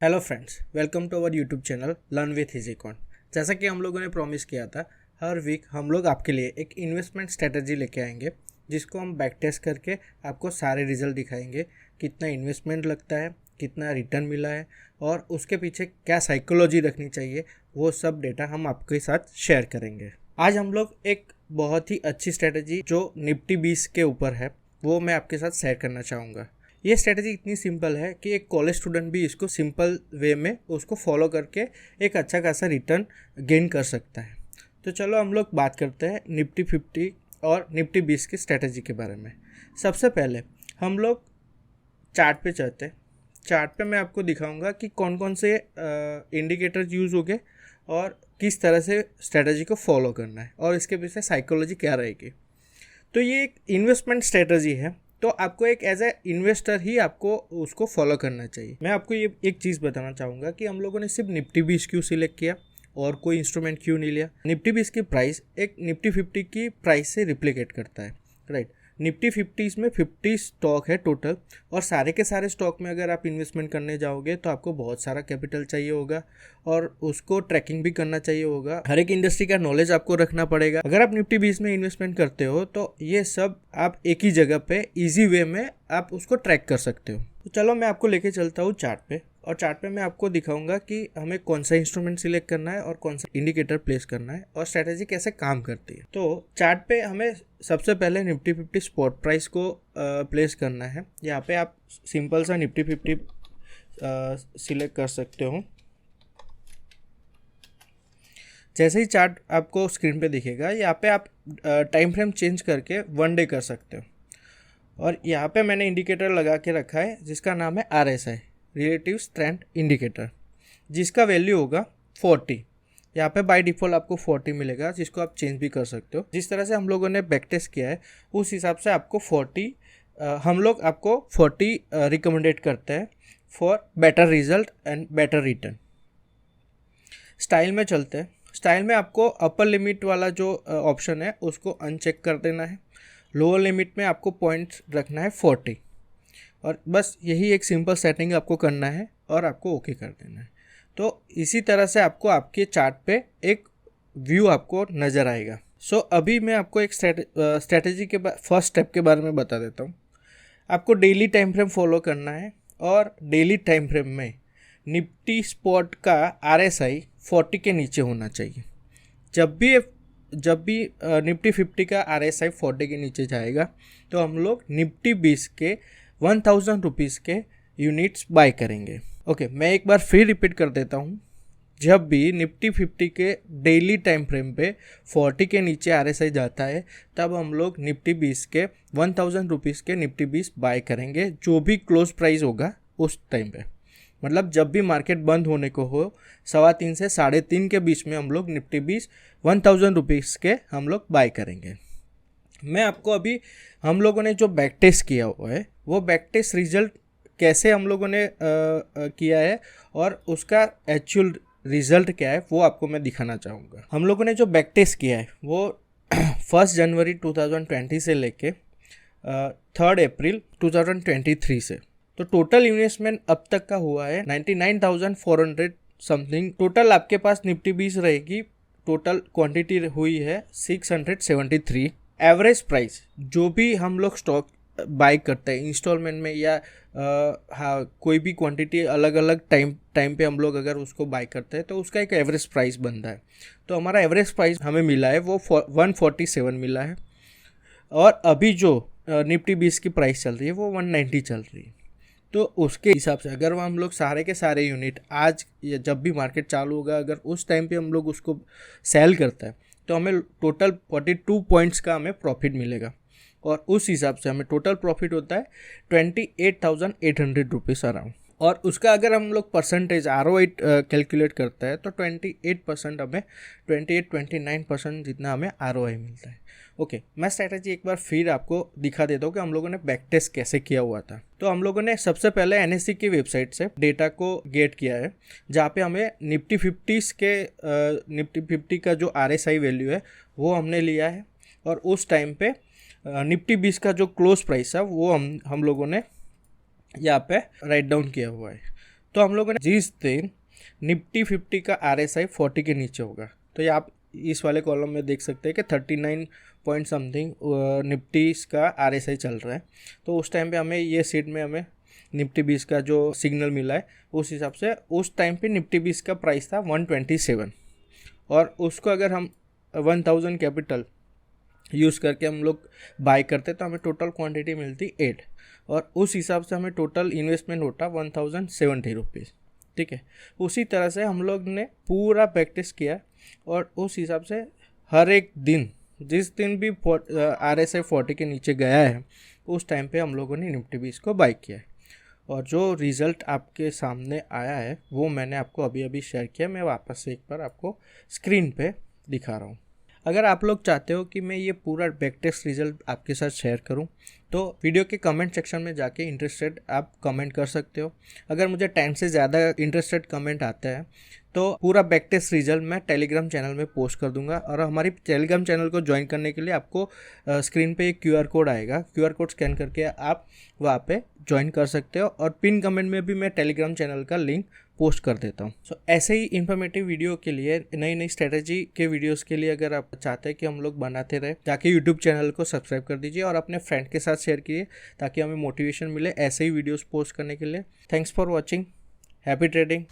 Hello friends, welcome to our YouTube channel learn with Easycon. जैसा कि हम लोगों ने प्रॉमिस किया था, हर वीक हम लोग आपके लिए एक इन्वेस्टमेंट स्ट्रेटजी लेके आएंगे जिसको हम बैक टेस्ट करके आपको सारे रिजल्ट दिखाएंगे। कितना इन्वेस्टमेंट लगता है, कितना रिटर्न मिला है और उसके पीछे क्या साइकोलॉजी रखनी चाहिए, वो सब डेटा हम आपके साथ शेयर करेंगे। आज हम लोग एक बहुत ही अच्छी स्ट्रेटजी जो निफ्टी 20 के ऊपर है वो मैं आपके साथ शेयर करना चाहूँगा। ये स्ट्रेटजी इतनी सिंपल है कि एक कॉलेज स्टूडेंट भी इसको सिंपल वे में उसको फॉलो करके एक अच्छा खासा रिटर्न गेन कर सकता है। तो चलो हम लोग बात करते हैं निफ्टी 50 और निफ्टी 20 की स्ट्रेटजी के बारे में। सबसे पहले हम लोग चार्ट पे चलते हैं। चार्ट पे मैं आपको दिखाऊंगा कि कौन कौन से इंडिकेटर्स यूज़ हो गए और किस तरह से स्ट्रेटजी को फॉलो करना है और इसके पीछे साइकोलॉजी क्या रहेगी। तो ये एक इन्वेस्टमेंट स्ट्रेटजी है, तो आपको एक एज ए इन्वेस्टर ही आपको उसको फॉलो करना चाहिए। मैं आपको ये एक चीज़ बताना चाहूँगा कि हम लोगों ने सिर्फ निफ्टी 20 क्यों सिलेक्ट किया और कोई इंस्ट्रूमेंट क्यों नहीं लिया। निफ्टी 20 की प्राइस एक निफ्टी 50 की प्राइस से रिप्लिकेट करता है, राइट। निफ्टी 50 में 50 स्टॉक है टोटल, और सारे के सारे स्टॉक में अगर आप इन्वेस्टमेंट करने जाओगे तो आपको बहुत सारा कैपिटल चाहिए होगा और उसको ट्रैकिंग भी करना चाहिए होगा। हर एक इंडस्ट्री का नॉलेज आपको रखना पड़ेगा। अगर आप निफ्टी 20 में इन्वेस्टमेंट करते हो तो ये सब आप एक ही जगह पे इजी वे में आप उसको ट्रैक कर सकते हो। तो चलो मैं आपको लेके चलता हूँ चार्ट पे, और चार्ट पे मैं आपको दिखाऊंगा कि हमें कौन सा इंस्ट्रूमेंट सिलेक्ट करना है और कौन सा इंडिकेटर प्लेस करना है और स्ट्रेटेजी कैसे काम करती है। तो चार्ट पे हमें सबसे पहले निफ्टी 50 स्पॉट प्राइस को प्लेस करना है। यहाँ पे आप सिंपल सा निफ्टी 50 सिलेक्ट कर सकते हो। जैसे ही चार्ट आपको स्क्रीन पे दिखेगा, यहाँ पे आप टाइम फ्रेम चेंज करके 1 डे कर सकते हो। और यहाँ पे मैंने इंडिकेटर लगा के रखा है जिसका नाम है RSI, रिलेटिव स्ट्रेंथ इंडिकेटर, जिसका वैल्यू होगा 40। यहाँ पे बाय डिफ़ॉल्ट आपको 40 मिलेगा, जिसको आप चेंज भी कर सकते हो। जिस तरह से हम लोगों ने बैक टेस्ट किया है उस हिसाब से आपको 40 हम लोग आपको 40 रिकमेंडेड करते हैं for better result and better return. Style में चलते हैं। स्टाइल में आपको अपर लिमिट वाला जो ऑप्शन है उसको अनचेक कर देना है। लोअर लिमिट में आपको पॉइंट्स रखना है 40, और बस यही एक सिंपल सेटिंग आपको करना है और आपको ओके कर देना है। तो इसी तरह से आपको आपके चार्ट पे एक व्यू आपको नज़र आएगा। सो अभी मैं आपको एक स्ट्रेटेजी के फर्स्ट स्टेप के बारे में बता देता हूँ। आपको डेली टाइम फ्रेम फॉलो करना है, और डेली टाइम फ्रेम में निफ्टी स्पॉट का RSI 40 के नीचे होना चाहिए। जब भी निफ्टी 50 का RSI 40 के नीचे जाएगा तो हम लोग निफ्टी 20 के 1000 रुपीज़ के यूनिट्स बाय करेंगे। ओके, मैं एक बार फिर रिपीट कर देता हूँ। जब भी निफ्टी 50 के डेली टाइम फ्रेम पे 40 के नीचे RSI जाता है तब हम लोग निफ्टी 20 के 1000 रुपीज़ के निफ्टी 20 बाय करेंगे, जो भी क्लोज प्राइस होगा उस टाइम पे। मतलब जब भी मार्केट बंद होने को हो 3:15 से 3:30 के बीच में हम लोग निफ्टी 20 1000 रुपीज़ के हम लोग बाय करेंगे। मैं आपको अभी हम लोगों ने जो बैक टेस्ट किया हुआ है वो बैक टेस्ट रिजल्ट कैसे हम लोगों ने किया है और उसका एक्चुअल रिजल्ट क्या है वो आपको मैं दिखाना चाहूँगा। हम लोगों ने जो बैक टेस्ट किया है वो 1 जनवरी 2020 से लेके 3 अप्रैल 2023 से। तो टोटल इन्वेस्टमेंट अब तक का हुआ है 99,400 समथिंग। टोटल आपके पास निफ्टी 20 रहेगी, टोटल क्वांटिटी हुई है 673। एवरेज प्राइस जो भी हम लोग स्टॉक बाय करते हैं इंस्टॉलमेंट में या हाँ कोई भी क्वांटिटी अलग अलग टाइम पे हम लोग अगर उसको बाय करते हैं तो उसका एक एवरेज प्राइस बनता है। तो हमारा एवरेज प्राइस हमें मिला है वो 147 मिला है, और अभी जो निफ्टी 20 की प्राइस चल रही है वो 190 चल रही है। तो उसके हिसाब से अगर हम लोग सारे के सारे यूनिट आज या जब भी मार्केट चालू होगा अगर उस टाइम पे हम लोग उसको सेल करता है तो हमें टोटल 42 पॉइंट्स का हमें प्रॉफिट मिलेगा, और उस हिसाब से हमें टोटल प्रॉफिट होता है 28,800 रुपीज़ अराउंड। और उसका अगर हम लोग परसेंटेज ROI कैलकुलेट करता है तो 28% हमें 29% जितना हमें ROI मिलता है। ओके, मैं स्ट्रैटेजी एक बार फिर आपको दिखा देता हूँ कि हम लोगों ने बैक टेस्ट कैसे किया हुआ था। तो हम लोगों ने सबसे पहले NSE की वेबसाइट से डेटा को गेट किया है, जहाँ पे हमें निफ्टी 50 का जो RSI वैल्यू है वो हमने लिया है, और उस टाइम पे निफ्टी 20 का जो क्लोज प्राइस है वो हम लोगों ने यहाँ पे राइट डाउन किया हुआ है। तो हम लोगों ने जिस दिन निफ्टी 50 का RSI 40 के नीचे होगा, तो ये आप इस वाले कॉलम में देख सकते हैं कि 39 पॉइंट समथिंग निफ्टी का RSI चल रहा है। तो उस टाइम पे हमें ये सीट में हमें निफ्टी 20 का जो सिग्नल मिला है उस हिसाब से उस टाइम पे निफ्टी 20 का प्राइस था 127, और उसको अगर हम 1000 कैपिटल यूज़ करके हम लोग बाय करते तो हमें टोटल क्वांटिटी मिलती 8, और उस हिसाब से हमें टोटल इन्वेस्टमेंट होता 1070 रुपीज़। ठीक है, उसी तरह से हम लोग ने पूरा प्रैक्टिस किया और उस हिसाब से हर एक दिन जिस दिन भी RSI 40 के नीचे गया है उस टाइम पे हम लोगों ने निफ्टी 20 को बाय किया है, और जो रिज़ल्ट आपके सामने आया है वो मैंने आपको अभी अभी शेयर किया। मैं वापस से एक बार आपको स्क्रीन पे दिखा रहा हूँ। अगर आप लोग चाहते हो कि मैं ये पूरा बैक टेस्ट रिजल्ट आपके साथ शेयर करूं तो वीडियो के कमेंट सेक्शन में जाके इंटरेस्टेड आप कमेंट कर सकते हो। अगर मुझे 10 से ज़्यादा इंटरेस्टेड कमेंट आता है तो पूरा बैक टेस्ट रिजल्ट मैं टेलीग्राम चैनल में पोस्ट कर दूंगा, और हमारी टेलीग्राम चैनल को ज्वाइन करने के लिए आपको स्क्रीन पे एक QR कोड आएगा, QR कोड स्कैन करके आप वहाँ पे ज्वाइन कर सकते हो, और पिन कमेंट में भी मैं टेलीग्राम चैनल का लिंक पोस्ट कर देता हूँ। सो ऐसे ही इन्फॉर्मेटिव वीडियो के लिए, नई नई स्ट्रेटेजी के वीडियोस के लिए अगर आप चाहते हैं कि हम लोग बनाते रहे, जाके यूट्यूब चैनल को सब्सक्राइब कर दीजिए और अपने फ्रेंड के साथ शेयर कीजिए ताकि हमें मोटिवेशन मिले ऐसे ही वीडियोस पोस्ट करने के लिए। Thanks for watching, happy trading.